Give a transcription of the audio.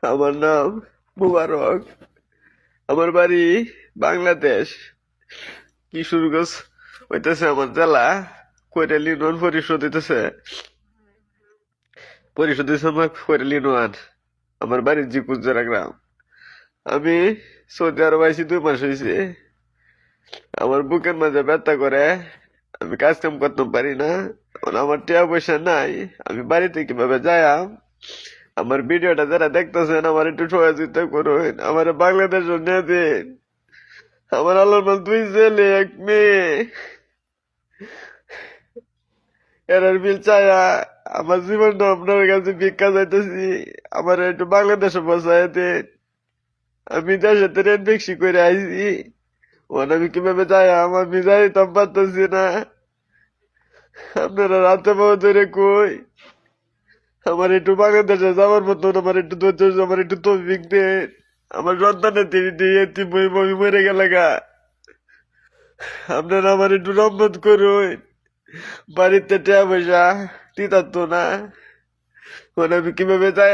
আমার নাম মুবারক। আমার বাড়ি বাংলাদেশ, কিশোরগঞ্জ হইতেছে আমার জেলা। কৈরাল ইউনিয়ন পরিষদ হইতেছে আমার কৈরাল ইউনিয়ন। আমার বাড়ি জিকুজরা গ্রাম। আমি সৌদি আরব আইছি 2 মাস হয়েছে। আমার বুকের মাঝে ব্যথা করে, আমি কাজ কাম করতে পারি না। এখন আমার টাকা পয়সা নাই, আমি বাড়িতে কিভাবে যাইয়াম? আমার ভিডিওটা যারা দেখতেছেন আমার একটু সহযোগিতা করুন, আমার বাংলাদেশ নিয়ে দিন। আমার আল্লাহর মাল 2 ছেলে 1 মেয়ে, এরার বিল চায়া আমার জীবনটা আপনার কাছে ভিক্ষা চাইতেছি। আমার একটু বাংলাদেশে বসায় দিন। আমি দেশে ট্রেন বেশি করে আইছি, ওখানে আমি কিভাবে যাই? আমি যাইতাম পারতেছি না। আপনারা রাতে পাওয়া ধরে কই আমার একটু বাংলাদেশে যাওয়ার মতন আমার একটু ধৈর্য, আমার একটু তৌফিক দেন। আমার সন্তানের দিয়ে বই মরে গেলে গা, আপনারা আমার একটু রহমত করুন। বাড়িতে টাকা পয়সা দিতাম তো না, ওখানে আমি কিভাবে যাই?